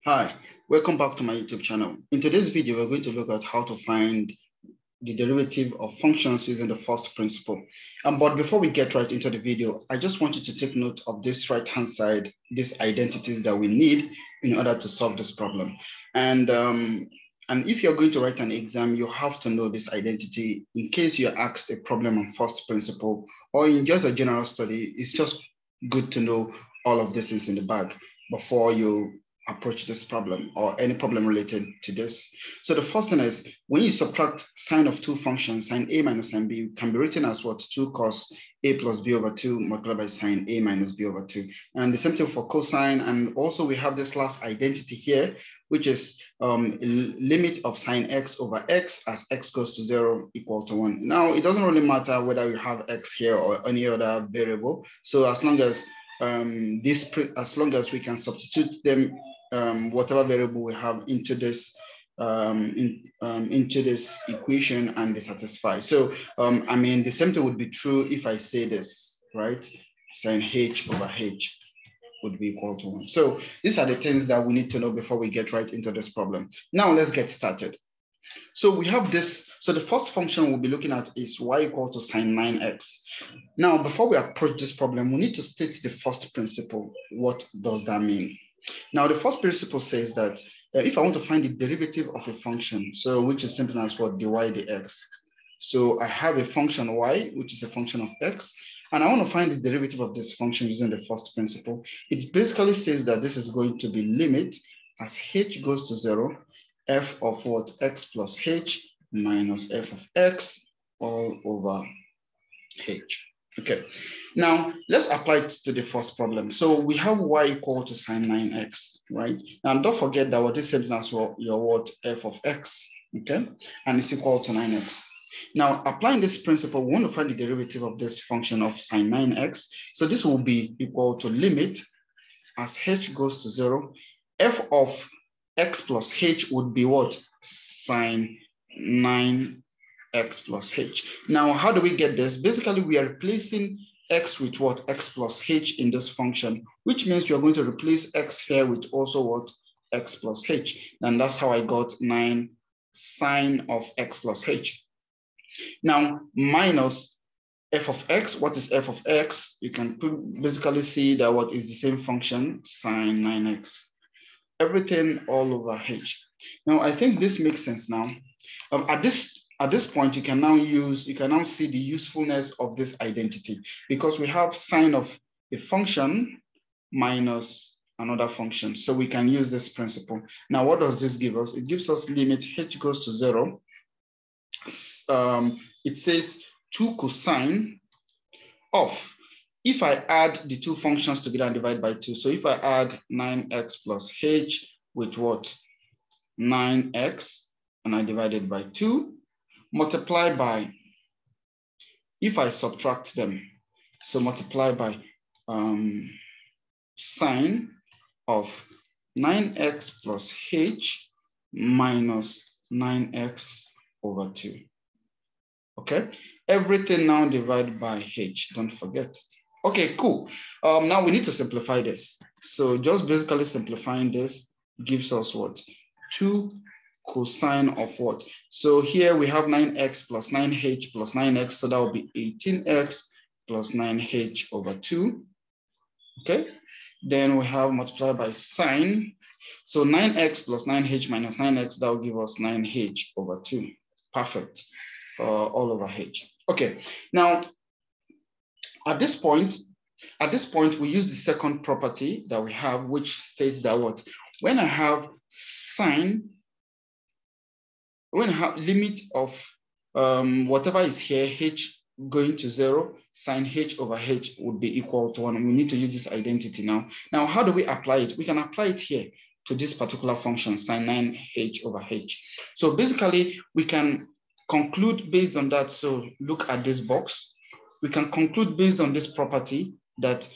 Hi, welcome back to my YouTube channel. In today's video, we're going to look at how to find the derivative of functions using the first principle. But before we get right into the video, I just want you to take note of this right-hand side, these identities that we need in order to solve this problem. And if you're going to write an exam, you have to know this identity in case you're asked a problem on first principle, or in just a general study. It's just good to know all of this is in the bag before you approach this problem or any problem related to this. So the first thing is, when you subtract sine of two functions, sine a minus sine b can be written as what? 2 cos a plus b over 2 multiplied by sine a minus b over 2. And the same thing for cosine. And also we have this last identity here, which is limit of sine x over x as x goes to 0 equal to 1. Now, it doesn't really matter whether you have x here or any other variable. So as long as we can substitute them, whatever variable we have into this equation, and they satisfy. So the same thing would be true if I say this, right? Sine h over h would be equal to 1. So these are the things that we need to know before we get right into this problem. Now let's get started. So we have this. So the first function we'll be looking at is y equal to sine 9x. Now, before we approach this problem, we need to state the first principle. What does that mean? Now, the first principle says that if I want to find the derivative of a function, so which is simple as what? dy dx. So I have a function y, which is a function of x, and I want to find the derivative of this function using the first principle. It basically says that this is going to be limit as h goes to 0, f of what? X plus h minus f of x all over h. Okay, now let's apply it to the first problem. So we have y equal to sine 9x, right? And don't forget that what is same as well, your what? F of x, okay? And it's equal to 9x. Now, applying this principle, we want to find the derivative of this function of sine 9x. So this will be equal to limit as h goes to 0, f of x plus h would be what? Sine 9x plus h. Now, how do we get this? Basically, we are replacing x with what? X plus h in this function, which means we are going to replace x here with also what? X plus h. And that's how I got 9 sine of x plus h. Now, minus f of x. What is f of x? You can basically see that what is the same function, sine 9x. Everything all over h. Now, I think this makes sense now. At this point, you can now see the usefulness of this identity, because we have sine of a function minus another function. So we can use this principle. Now, what does this give us? It gives us limit h goes to 0. It says 2 cosine of, if I add the two functions together and divide by 2, so if I add 9x plus h with what? 9x, and I divide it by 2, multiply by, if I subtract them, so multiply by sine of 9x plus h minus 9x over 2. Okay, everything now divided by h, don't forget. Okay, cool. Now we need to simplify this. So just basically simplifying this gives us what? 2 cosine of what? So here we have 9x plus 9h plus 9x, so that will be 18x plus 9h over 2. Okay, then we have multiplied by sine. So 9x plus 9h minus 9x, that will give us 9h over 2. Perfect. All over h. Okay, now at this point, we use the second property that we have, which states that what? When I have limit of whatever is here, h going to 0, sine h over h would be equal to 1. And we need to use this identity now. Now, how do we apply it? We can apply it here to this particular function, sine 9h over h. So basically, we can conclude based on that. So look at this box. We can conclude based on this property that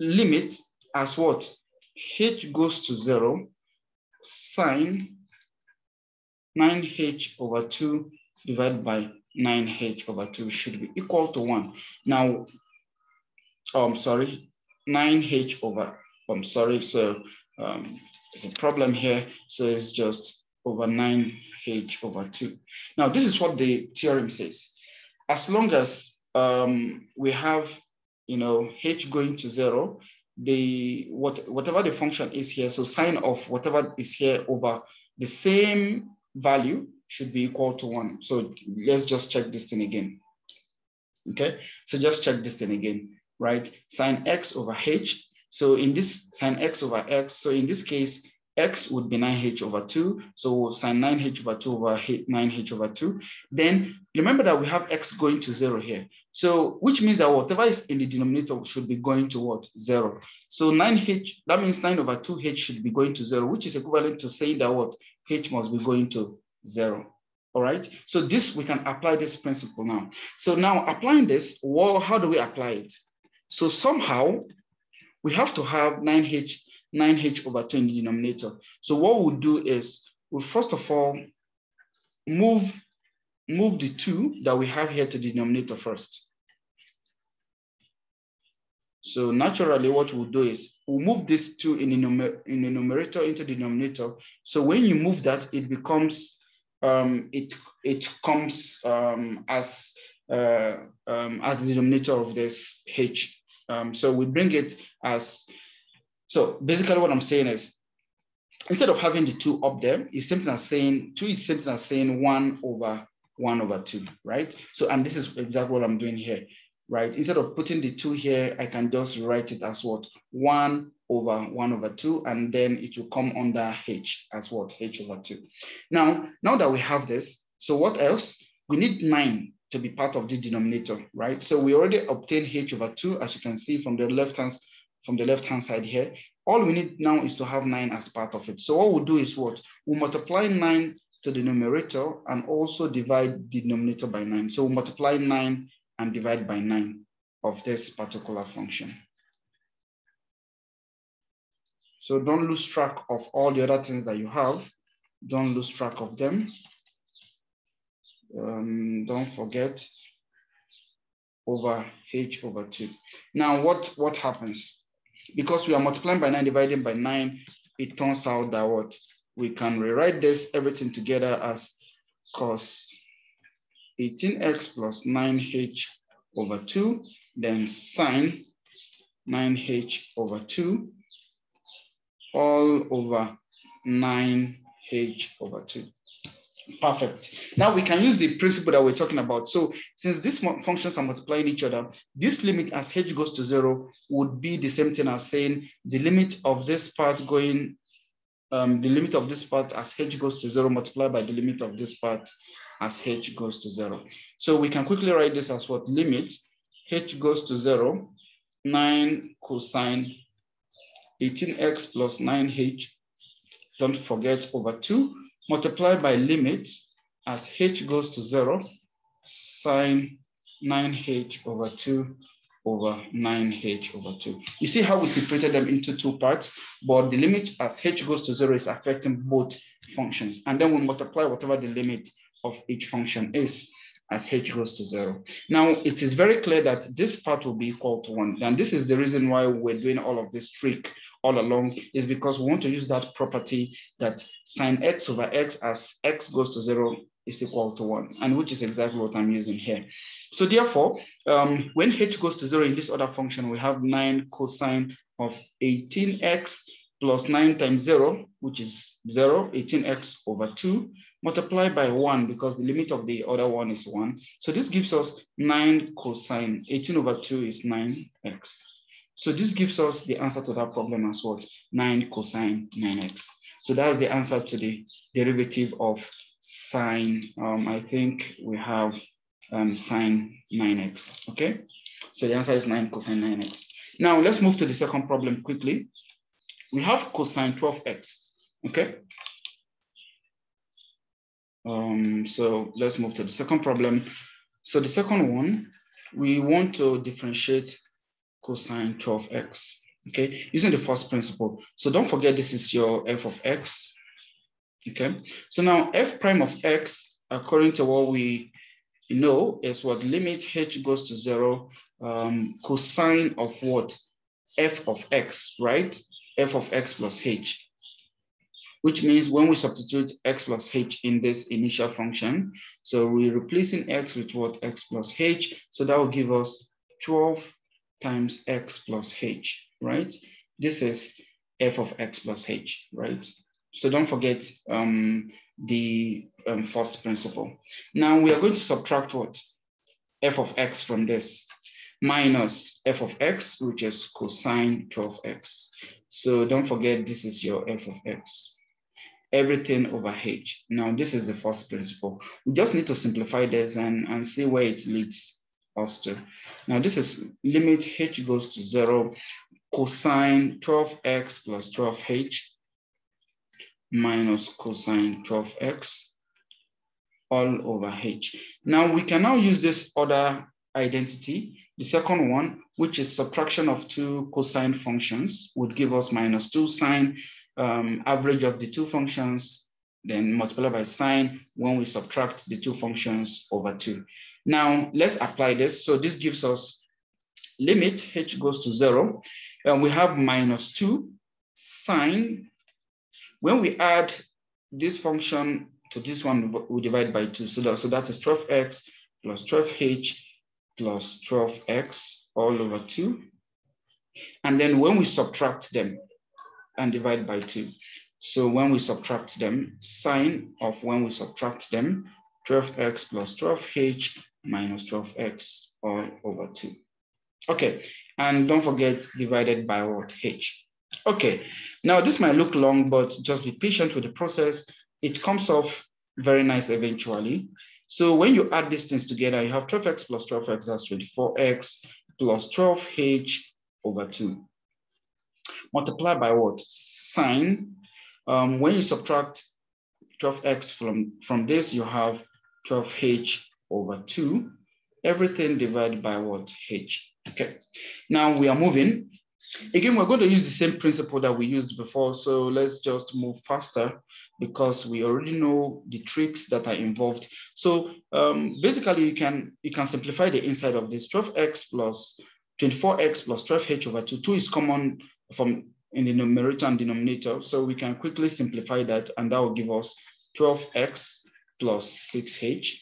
limit as what? H goes to 0, sine 9h over 2 divided by 9h over 2 should be equal to 1. Now, 9h over, so there's a problem here. So it's just over 9h over 2. Now, this is what the theorem says. As long as we have, h going to 0, whatever the function is here, so sine of whatever is here over the same value should be equal to 1. So let's just check this thing again. Okay, so just check this thing again, right? Sine x over h. So in this sine x over x, so in this case, x would be 9h over 2. So sine 9h over 2 over 9h over 2. Then remember that we have x going to 0 here. So which means that whatever is in the denominator should be going to what? 0. So 9h, that means 9 over 2h should be going to 0, which is equivalent to saying that what? H must be going to 0. All right, so this, we can apply this principle now. So now applying this, well, how do we apply it? So somehow we have to have 9h over 2 in the denominator. So what we'll do is, we'll first of all move the 2 that we have here to the denominator first. So naturally what we'll do is, we'll move this 2 in the numerator into the denominator. So when you move that, it becomes it comes as the denominator of this h. So we bring it as, so basically what I'm saying is, instead of having the 2 up there, it's simply as saying 2 is simply as saying 1 over 2, right? So, and this is exactly what I'm doing here, right? Instead of putting the 2 here, I can just write it as what? 1 over 2, and then it will come under h as what? H over 2. Now that we have this, so what else? We need 9 to be part of the denominator, right? So we already obtained h over 2, as you can see from the left hand side here. All we need now is to have 9 as part of it. So what we'll do is what? We'll multiply 9 to the numerator and also divide the denominator by 9. So we'll multiply 9 and divide by 9 of this particular function. So don't lose track of all the other things that you have. Don't lose track of them. Don't forget over h over 2. Now what happens? Because we are multiplying by 9, dividing by 9, it turns out that what? We can rewrite this everything together as cos 18x plus 9h over 2, then sine 9h over 2, all over 9h over 2. Perfect. Now we can use the principle that we're talking about. So since these functions are multiplying each other, this limit as h goes to 0 would be the same thing as saying the limit of this part going, the limit of this part as h goes to 0 multiplied by the limit of this part as h goes to 0. So we can quickly write this as what? Limit h goes to 0, 9 cosine 18x plus 9h, don't forget, over 2, multiplied by limit as h goes to 0, sine 9h over 2 over 9h over 2. You see how we separated them into 2 parts, but the limit as h goes to 0 is affecting both functions. And then we multiply whatever the limit of each function is as h goes to 0. Now, it is very clear that this part will be equal to 1. And this is the reason why we're doing all of this trick all along, is because we want to use that property that sine x over x as x goes to 0 is equal to 1, and which is exactly what I'm using here. So therefore, when h goes to 0 in this other function, we have 9 cosine of 18x plus 9 times 0, which is 0, 18x over 2, multiplied by 1, because the limit of the other one is 1. So this gives us 9 cosine, 18 over 2 is 9x. So this gives us the answer to that problem as what? 9 cosine 9x. So that's the answer to the derivative of sine, I think we have sine 9x, okay? So the answer is 9 cosine 9x. Now let's move to the second problem quickly. We have cosine 12x, okay? So let's move to the second problem. So the second one, we want to differentiate cosine 12x, okay, using the first principle. So don't forget, this is your f of x, okay? So now f prime of x, according to what we know, is what? Limit h goes to 0, cosine of what? F of x, right? f of x plus h, which means when we substitute x plus h in this initial function, so we're replacing x with what? X plus h. So that will give us 12 times x plus h, right? This is f of x plus h, right? So don't forget the first principle. Now we are going to subtract what? F of x from this, minus f of x, which is cosine 12x. So don't forget this is your f of x. Everything over h. Now this is the first principle. We just need to simplify this and see where it leads us to. Now this is limit h goes to 0, cosine 12x plus 12h minus cosine 12x all over h. Now we can now use this other identity, the second one, which is subtraction of two cosine functions, would give us minus 2 sine, average of the two functions, then multiply by sine when we subtract the two functions over 2. Now let's apply this. So this gives us limit h goes to 0, and we have minus 2 sine. When we add this function to this one, we divide by 2. So that is 12x plus 12h plus 12x all over 2. And then when we subtract them and divide by 2. So when we subtract them, sine of when we subtract them, 12x plus 12h minus 12x all over 2. Okay, and don't forget divided by what? H. Okay, now this might look long, but just be patient with the process. It comes off very nice eventually. So when you add these things together, you have 12x plus 12x, that's 24x plus 12h over 2. Multiply by what? Sine. When you subtract 12x from this, you have 12h over 2. Everything divided by what? H. Okay. Now we are moving. Again, we're going to use the same principle that we used before. So let's just move faster because we already know the tricks that are involved. So basically, you can simplify the inside of this. 12x plus 24x plus 12h over 2. 2 is common from in the numerator and denominator. So we can quickly simplify that, and that will give us 12x plus 6h.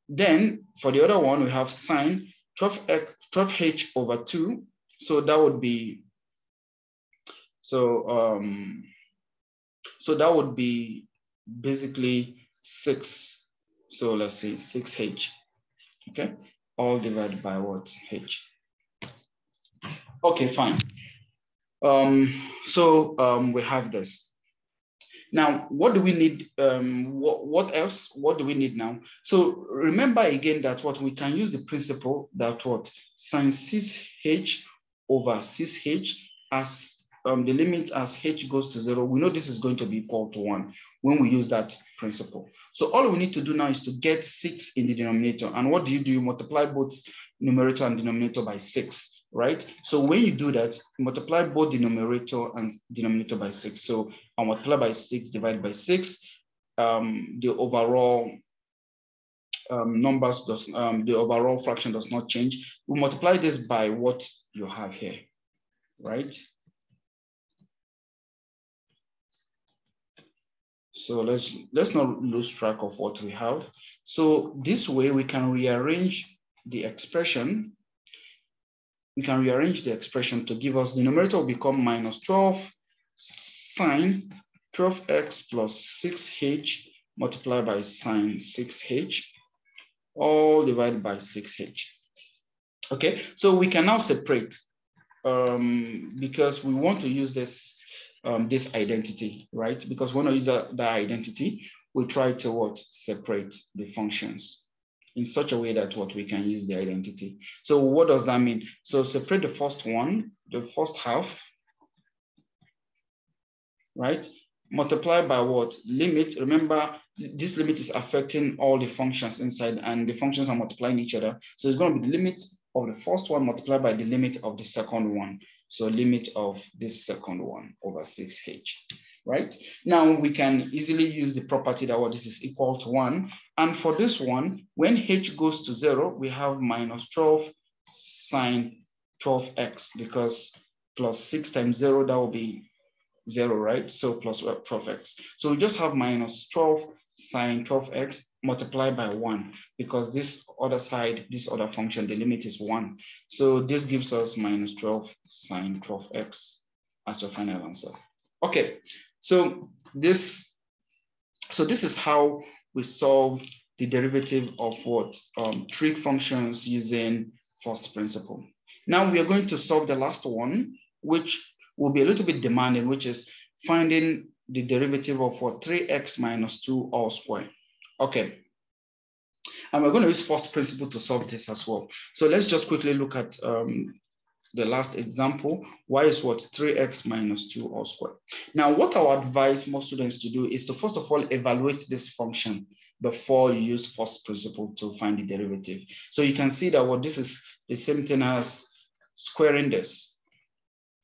Then for the other one, we have sine 12h over 2. So that would be, so that would be basically 6. So let's say 6h, okay? All divided by what? H. Okay, fine. We have this. Now, what do we need? What else? What do we need now? So remember again that what we can use the principle that what sine 6h over 6h as the limit as h goes to 0. We know this is going to be equal to 1 when we use that principle. So all we need to do now is to get 6 in the denominator. And what do? You multiply both numerator and denominator by 6. Right? So when you do that, multiply both the numerator and denominator by 6. So I'll multiply by 6 divided by 6. The overall the overall fraction does not change. We multiply this by what you have here, right? So let's not lose track of what we have. So this way we can rearrange the expression. We can rearrange the expression to give us the numerator will become minus 12 sine 12x plus 6h multiplied by sine 6h, all divided by 6h. Okay, so we can now separate because we want to use this this identity, right? Because we want to use that identity, we try to what? Separate the functions in such a way that what we can use the identity. So what does that mean? So separate the first one, the first half, right? Multiply by what? Limit. Remember, this limit is affecting all the functions inside, and the functions are multiplying each other. So it's going to be the limit of the first one multiplied by the limit of the second one. So limit of this second one over 6h, right? Now we can easily use the property that this is equal to 1. And for this one, when h goes to 0, we have minus 12 sine 12x because plus 6 times 0, that will be 0, right? So plus 12x. So we just have minus 12 sine 12x multiplied by 1, because this other side, this other function, the limit is 1. So this gives us minus 12 sine 12x as your final answer. Okay, so this is how we solve the derivative of what trig functions using first principle. Now we are going to solve the last one, which will be a little bit demanding, which is finding the derivative of what 3x minus 2 all square. Okay, and we're going to use first principle to solve this as well. So let's just quickly look at the last example. Y is what 3x minus 2 all square. Now, what I would advise most students to do is to first of all evaluate this function before you use first principle to find the derivative. So you can see that what this is the same thing as squaring this,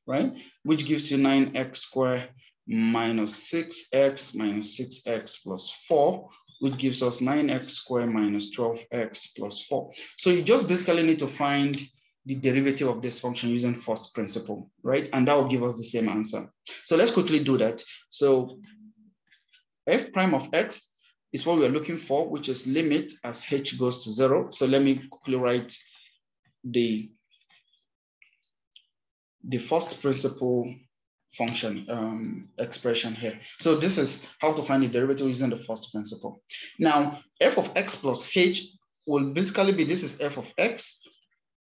right? Which gives you 9x squared minus 6x plus 4, which gives us 9x squared minus 12x plus 4. So you just basically need to find the derivative of this function using first principle, right? And that will give us the same answer. So let's quickly do that. So f prime of x is what we're looking for, which is limit as h goes to 0. So let me quickly write the first principle function expression here. So this is how to find the derivative using the first principle. Now, f of x plus h will basically be, this is f of x,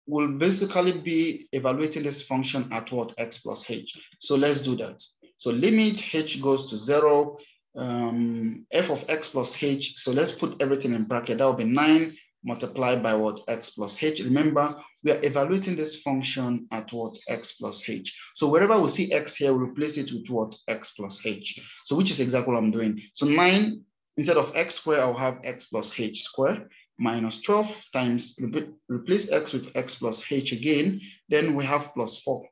will basically be evaluating this function at what, x plus h. So let's do that. So limit h goes to 0, f of x plus h. So let's put everything in bracket. That will be 9 multiplied by what, x plus h. Remember, we are evaluating this function at what, x plus h. So wherever we see x here, we replace it with what, x plus h. So which is exactly what I'm doing. So 9, instead of x squared, I'll have x plus h squared minus 12 times, replace x with x plus h again, then we have plus 4.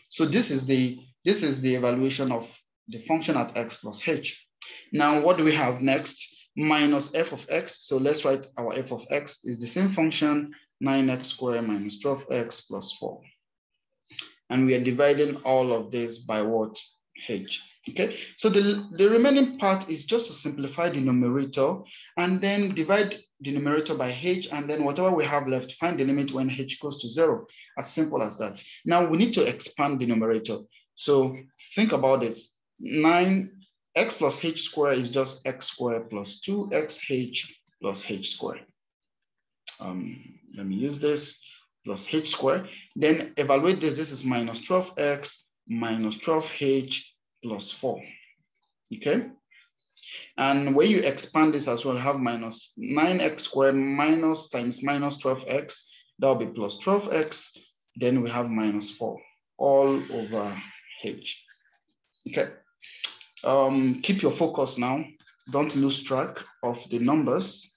So this is the evaluation of the function at x plus h. Now, what do we have next? Minus f of x. So let's write our f of x is the same function, 9x squared minus 12x plus 4. And we are dividing all of this by what? H. Okay, so the remaining part is just to simplify the numerator and then divide the numerator by h, and then whatever we have left, find the limit when h goes to 0. As simple as that. Now we need to expand the numerator. So think about it. 9x plus h squared is just x squared plus 2xh plus h squared. Let me use this, plus h squared. Then evaluate this. This is minus 12x minus 12h plus 4. Okay. And when you expand this as well, have minus 9x squared minus times minus 12x. That will be plus 12x. Then we have minus 4 all over h. Okay. Keep your focus now. Don't lose track of the numbers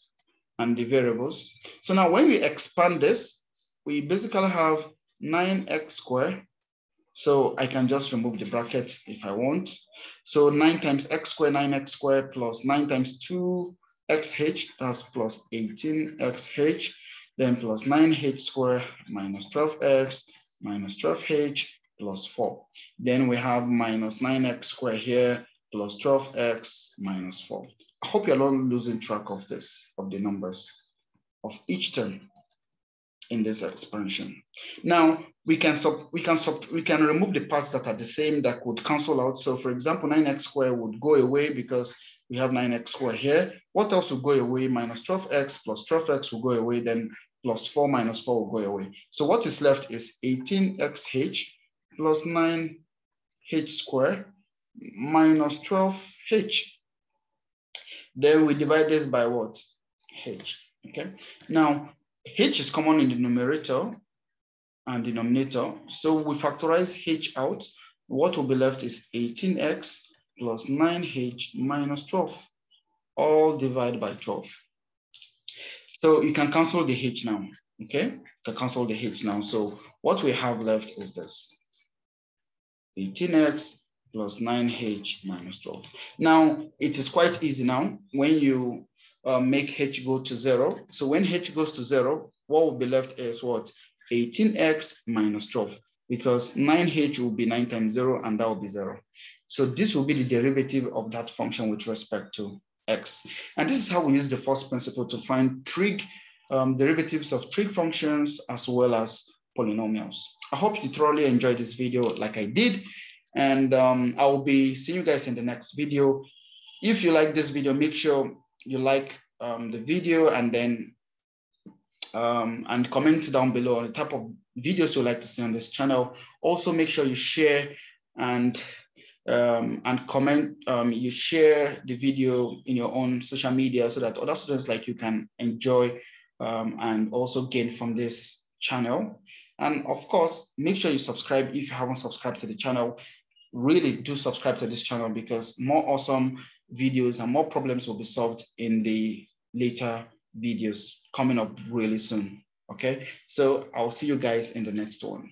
and the variables. So now when we expand this, we basically have 9x squared. So I can just remove the bracket if I want. So 9 times x squared, 9x squared plus 9 times 2xh, that's plus 18xh, then plus 9h squared minus 12x minus 12h plus 4. Then we have minus 9x squared here plus 12x minus 4. I hope you're not losing track of this, of the numbers of each term in this expansion. Now we can remove the parts that are the same that could cancel out. So for example, 9x squared would go away because we have 9x squared here. What else will go away? Minus 12x plus 12x will go away, then plus 4 minus 4 will go away. So what is left is 18xh plus 9h squared minus 12h. Then we divide this by what? H. Okay. Now, h is common in the numerator and denominator. So we factorize h out. What will be left is 18x plus 9h minus 12, all divided by 12. So you can cancel the h now, okay? You can cancel the h now. So what we have left is this, 18x plus 9h minus 12. Now, it is quite easy now when you make h go to 0. So when h goes to 0, what will be left is what? 18x minus 12. because 9h will be 9 times 0, and that will be 0. So this will be the derivative of that function with respect to x. And this is how we use the first principle to find trig derivatives of trig functions as well as polynomials. I hope you thoroughly enjoyed this video like I did. And I will be seeing you guys in the next video. If you like this video, make sure you like the video and then and comment down below on the type of videos you'd like to see on this channel. Also, make sure you share and comment. You share the video in your own social media so that other students like you can enjoy and also gain from this channel. And of course, make sure you subscribe if you haven't subscribed to the channel. Really do subscribe to this channel because more awesome videos and more problems will be solved in the later videos coming up really soon. Okay, so I'll see you guys in the next one.